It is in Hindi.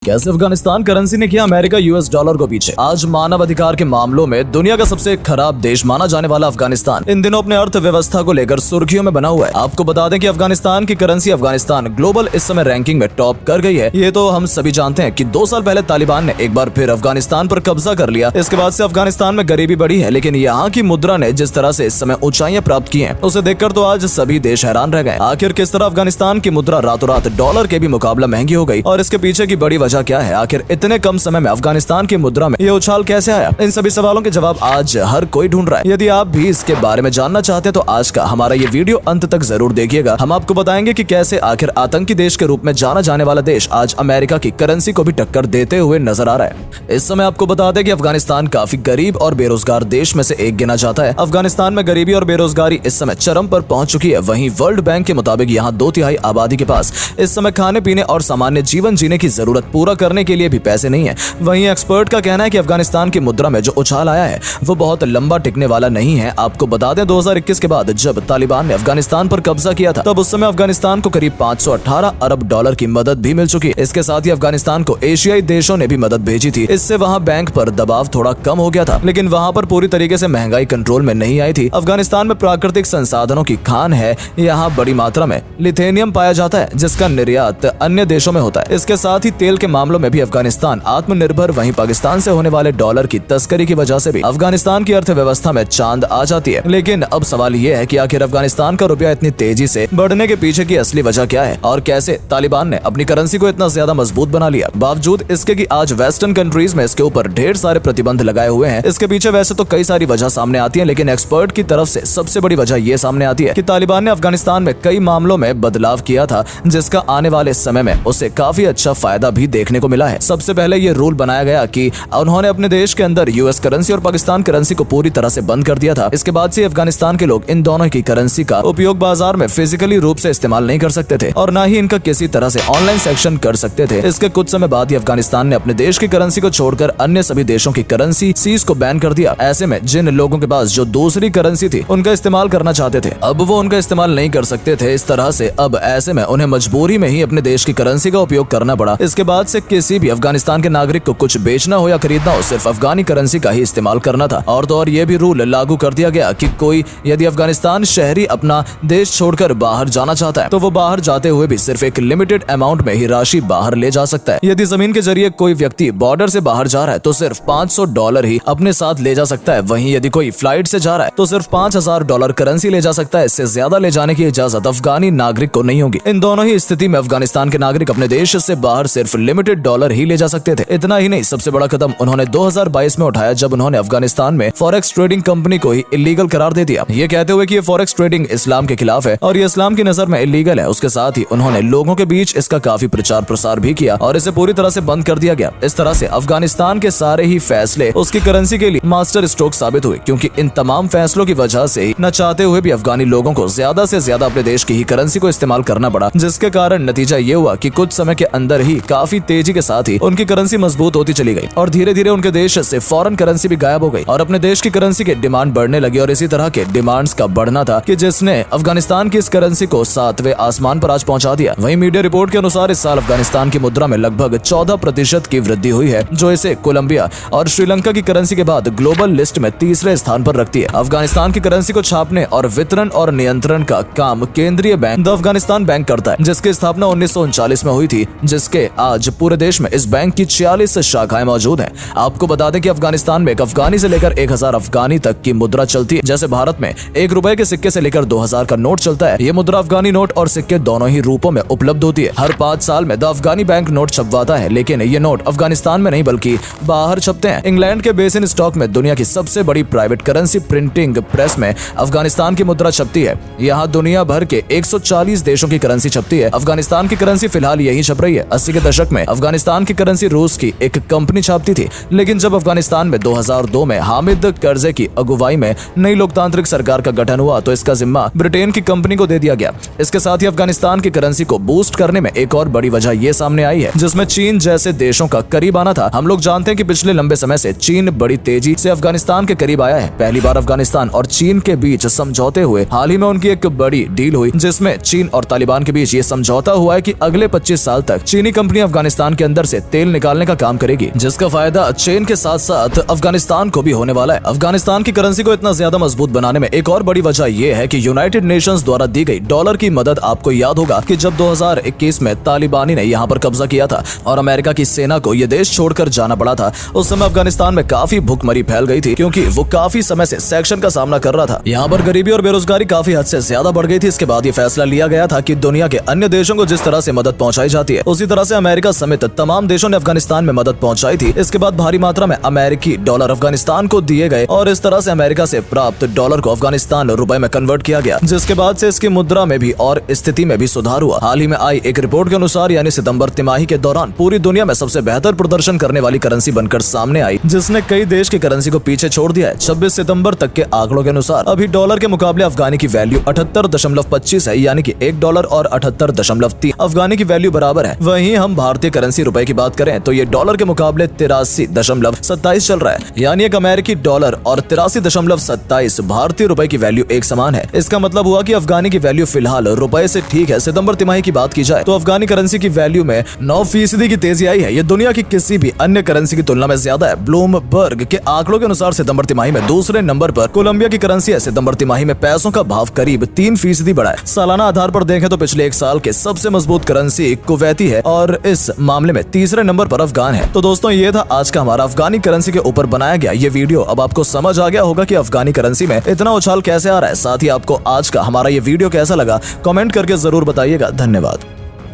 कैसे अफगानिस्तान करेंसी ने किया अमेरिका यूएस डॉलर को पीछे। आज मानव अधिकार के मामलों में दुनिया का सबसे खराब देश माना जाने वाला अफगानिस्तान इन दिनों अपने अर्थव्यवस्था को लेकर सुर्खियों में बना हुआ है। आपको बता दें कि अफगानिस्तान की करेंसी अफगानिस्तान ग्लोबल इस समय रैंकिंग में टॉप कर गई है। ये तो हम सभी जानते हैं कि 2 साल पहले तालिबान ने एक बार फिर अफगानिस्तान पर कब्जा कर लिया। इसके बाद से अफगानिस्तान में गरीबी बढ़ी है, लेकिन यहाँ की मुद्रा ने जिस तरह से इस समय ऊंचाइयां प्राप्त की हैं, उसे देखकर तो आज सभी देश हैरान रह गए। आखिर किस तरह अफगानिस्तान की मुद्रा रातों रात डॉलर के भी मुकाबला महंगी हो गई और इसके पीछे की बड़ी वजह क्या है? आखिर इतने कम समय में अफगानिस्तान की मुद्रा में ये उछाल कैसे आया? इन सभी सवालों के जवाब आज हर कोई ढूंढ रहा है। यदि आप भी इसके बारे में जानना चाहते हैं तो आज का हमारा ये वीडियो अंत तक जरूर देखिएगा। हम आपको बताएंगे कि कैसे आखिर आतंकी देश के रूप में जाना जाने वाला देश आज अमेरिका की करेंसी को भी टक्कर देते हुए नजर आ रहा है। इस समय आपको बता दें कि अफगानिस्तान काफी गरीब और बेरोजगार देश में से एक गिना जाता है। अफगानिस्तान में गरीबी और बेरोजगारी इस समय चरम पर पहुंच चुकी है। वहीं वर्ल्ड बैंक के मुताबिक यहाँ 2/3 आबादी के पास इस समय खाने पीने और सामान्य जीवन जीने की जरूरत पूरा करने के लिए भी पैसे नहीं है। वहीं एक्सपर्ट का कहना है कि अफगानिस्तान की मुद्रा में जो उछाल आया है वो बहुत लंबा टिकने वाला नहीं है। आपको बता दें 2021 के बाद जब तालिबान ने अफगानिस्तान पर कब्जा किया था, तब उस समय अफगानिस्तान को करीब 518 अरब डॉलर की मदद भी मिल चुकी है। इसके साथ ही अफगानिस्तान को एशियाई देशों ने भी मदद भेजी थी। इससे वहाँ बैंक पर दबाव थोड़ा कम हो गया था, लेकिन वहाँ पर पूरी तरीके से महंगाई कंट्रोल में नहीं आई थी। अफगानिस्तान में प्राकृतिक संसाधनों की खान है। यहाँ बड़ी मात्रा में लिथेनियम पाया जाता है, जिसका निर्यात अन्य देशों में होता है। इसके साथ ही तेल के मामलों में भी अफगानिस्तान आत्मनिर्भर। वहीं पाकिस्तान से होने वाले डॉलर की तस्करी की वजह से भी अफगानिस्तान की अर्थव्यवस्था में चांद आ जाती है। लेकिन अब सवाल ये है कि आखिर अफगानिस्तान का रुपया इतनी तेजी से बढ़ने के पीछे की असली वजह क्या है और कैसे तालिबान ने अपनी करेंसी को इतना ज्यादा मजबूत बना लिया, बावजूद इसके कि आज वेस्टर्न कंट्रीज में इसके ऊपर ढेर सारे प्रतिबंध लगाए हुए हैं। इसके पीछे वैसे तो कई सारी वजह सामने आती है, लेकिन एक्सपर्ट की तरफ से सबसे बड़ी वजह ये सामने आती है कि तालिबान ने अफगानिस्तान में कई मामलों में बदलाव किया था, जिसका आने वाले समय में उसे काफी अच्छा फायदा भी देखने को मिला है। सबसे पहले ये रूल बनाया गया कि उन्होंने अपने देश के अंदर यूएस करेंसी और पाकिस्तान करेंसी को पूरी तरह से बंद कर दिया था। इसके बाद से अफगानिस्तान के लोग इन दोनों की करेंसी का उपयोग बाजार में फिजिकली रूप से इस्तेमाल नहीं कर सकते थे और न ही इनका किसी तरह से ऑनलाइन सेक्शन कर सकते थे। इसके कुछ समय बाद ही अफगानिस्तान ने अपने देश की करेंसी को छोड़कर अन्य सभी देशों की करेंसी सीज को बैन कर दिया। ऐसे में जिन लोगों के पास जो दूसरी करेंसी थी उनका इस्तेमाल करना चाहते थे, अब वो उनका इस्तेमाल नहीं कर सकते थे। इस तरह से अब ऐसे में उन्हें मजबूरी में ही अपने देश की करेंसी का उपयोग करना पड़ा। इसके बाद से किसी भी अफगानिस्तान के नागरिक को कुछ बेचना हो या खरीदना हो, सिर्फ अफगानी करेंसी का ही इस्तेमाल करना था। और तो और ये भी रूल लागू कर दिया गया कि कोई यदि अफगानिस्तान शहरी अपना देश छोड़कर बाहर जाना चाहता है तो वो बाहर जाते हुए भी सिर्फ एक लिमिटेड अमाउंट में ही राशि बाहर ले जा सकता है। यदि जमीन के जरिए कोई व्यक्ति बॉर्डर से बाहर जा रहा है तो सिर्फ $500 ही अपने साथ ले जा सकता है। वहीं यदि कोई फ्लाइट से जा रहा है तो सिर्फ $5000 करेंसी ले जा सकता है। इससे ज्यादा ले जाने की इजाजत अफगानी नागरिक को नहीं होगी। इन दोनों ही स्थिति में अफगानिस्तान के नागरिक अपने देश से बाहर सिर्फ लिमिटेड डॉलर ही ले जा सकते थे। इतना ही नहीं, सबसे बड़ा कदम उन्होंने 2022 में उठाया जब उन्होंने अफगानिस्तान में फॉरेक्स ट्रेडिंग कंपनी को ही इलीगल करार दे दिया, ये कहते हुए कि ये फॉरेक्स ट्रेडिंग इस्लाम के खिलाफ है और ये इस्लाम की नजर में इलीगल है। उसके साथ ही उन्होंने लोगों के बीच इसका काफी प्रचार प्रसार भी किया और इसे पूरी तरह से बंद कर दिया गया। इस तरह से अफगानिस्तान के सारे ही फैसले उसकी करेंसी के लिए मास्टर स्ट्रोक साबित हुए, क्योंकि इन तमाम फैसलों की वजह से ही न चाहते हुए भी अफगानी लोगों को ज्यादा से ज्यादा अपने देश की ही करेंसी को इस्तेमाल करना पड़ा, जिसके कारण नतीजा ये हुआ कि कुछ समय के अंदर ही काफी तेजी के साथ ही उनकी करेंसी मजबूत होती चली गई और धीरे धीरे उनके देश से फॉरेन करेंसी भी गायब हो गई और अपने देश की करेंसी की डिमांड बढ़ने लगी। और इसी तरह के डिमांड्स का बढ़ना था कि जिसने अफगानिस्तान की इस करेंसी को 7वें आसमान पर आज पहुंचा दिया। वहीं मीडिया रिपोर्ट के अनुसार इस साल अफगानिस्तान की मुद्रा में लगभग 14% की वृद्धि हुई है, जो इसे कोलंबिया और श्रीलंका की करेंसी के बाद ग्लोबल लिस्ट में तीसरे स्थान पर रखती है। अफगानिस्तान की करेंसी को छापने और वितरण और नियंत्रण का काम केंद्रीय बैंक द अफगानिस्तान बैंक करता है, जिसकी स्थापना 1939 में हुई थी, जिसके आज पूरे देश में इस बैंक की 46 शाखाएं मौजूद हैं। आपको बता दें कि अफगानिस्तान में एक अफगानी से लेकर 1000 अफगानी तक की मुद्रा चलती है। जैसे भारत में ₹1 के सिक्के से लेकर 2000 का नोट चलता है। ये मुद्रा अफगानी नोट और सिक्के दोनों ही रूपों में उपलब्ध होती है। हर 5 साल में द अफगानी बैंक नोट छपवाता है, लेकिन ये नोट अफगानिस्तान में नहीं बल्कि बाहर छपते हैं। इंग्लैंड के बेसिन स्टॉक में दुनिया की सबसे बड़ी प्राइवेट करेंसी प्रिंटिंग प्रेस में अफगानिस्तान की मुद्रा छपती है। यहाँ दुनिया भर के 140 देशों की करेंसी छपती है। अफगानिस्तान की करेंसी फिलहाल यही छप रही है। 80 के दशक में अफगानिस्तान की करेंसी रूस की एक कंपनी छापती थी, लेकिन जब अफगानिस्तान में 2002 में हामिद करज़ई की अगुवाई में नई लोकतांत्रिक सरकार का गठन हुआ तो इसका जिम्मा ब्रिटेन की कंपनी को दे दिया गया। इसके साथ ही अफगानिस्तान की करेंसी को बूस्ट करने में एक और बड़ी वजह ये सामने आई है, जिसमें चीन जैसे देशों का करीब आना था। हम लोग जानते हैं कि पिछले लंबे समय से चीन बड़ी तेजी से अफगानिस्तान के करीब आया है। पहली बार अफगानिस्तान और चीन के बीच समझौते हुए। हाल ही में उनकी एक बड़ी डील हुई, जिसमें चीन और तालिबान के बीच ये समझौता हुआ है कि अगले 25 साल तक चीनी कंपनी अफगानिस्तान अफगानिस्तान के अंदर से तेल निकालने का काम करेगी, जिसका फायदा चीन के साथ साथ अफगानिस्तान को भी होने वाला है। अफगानिस्तान की करेंसी को इतना ज्यादा मजबूत बनाने में एक और बड़ी वजह यह है कि यूनाइटेड नेशंस द्वारा दी गई डॉलर की मदद। आपको याद होगा कि जब 2021 में तालिबानी ने यहाँ पर कब्जा किया था और अमेरिका की सेना को यह देश छोड़कर जाना पड़ा था, उस समय अफगानिस्तान में काफी भूखमरी फैल गई थी, क्योंकि वो काफी समय से सेक्शन का सामना कर रहा था। यहाँ पर गरीबी और बेरोजगारी काफी हद से ज्यादा बढ़ गई थी। इसके बाद ये फैसला लिया गया था कि दुनिया के अन्य देशों को जिस तरह से मदद पहुंचाई जाती है, उसी तरह से अमेरिका समेत तमाम देशों ने अफगानिस्तान में मदद पहुंचाई थी। इसके बाद भारी मात्रा में अमेरिकी डॉलर अफगानिस्तान को दिए गए और इस तरह से अमेरिका से प्राप्त डॉलर को अफगानिस्तान रुपए में कन्वर्ट किया गया, जिसके बाद से इसकी मुद्रा में भी और स्थिति में भी सुधार हुआ। हाल ही में आई एक रिपोर्ट के अनुसार यानी सितंबर तिमाही के दौरान पूरी दुनिया में सबसे बेहतर प्रदर्शन करने वाली करेंसी बनकर सामने आई, जिसने कई देश की करेंसी को पीछे छोड़ दिया है। 26 सितंबर तक के आंकड़ों के अनुसार अभी डॉलर के मुकाबले अफगानी की वैल्यू 78.25 है, यानी कि $1 और 78.3 अफगानी की वैल्यू बराबर है। वहीं हम भारतीय करेंसी रुपए की बात करें तो ये डॉलर के मुकाबले 83.27 चल रहा है, यानी एक अमेरिकी डॉलर और 83.27 भारतीय रुपए की वैल्यू एक समान है। इसका मतलब हुआ कि अफगानी की वैल्यू फिलहाल रुपए से ठीक है। सितंबर तिमाही की बात की जाए तो अफगानी करेंसी की वैल्यू में 9% की तेजी आई है। ये दुनिया की किसी भी अन्य करेंसी की तुलना में ज्यादा है। ब्लूमबर्ग के आंकड़ों के अनुसार सितंबर तिमाही में दूसरे नंबर पर कोलंबिया की करेंसी है। सितंबर तिमाही में पैसों का भाव करीब 3% बढ़ा है। सालाना आधार पर देखें तो पिछले एक साल के सबसे मजबूत करेंसी कुवैती है और इस मामले में तीसरे नंबर पर अफगान है। तो दोस्तों, ये था आज का हमारा अफगानी करेंसी के ऊपर बनाया गया ये वीडियो। अब आपको समझ आ गया होगा कि अफगानी करेंसी में इतना उछाल कैसे आ रहा है। साथ ही आपको आज का हमारा ये वीडियो कैसा लगा, कमेंट करके जरूर बताइएगा। धन्यवाद।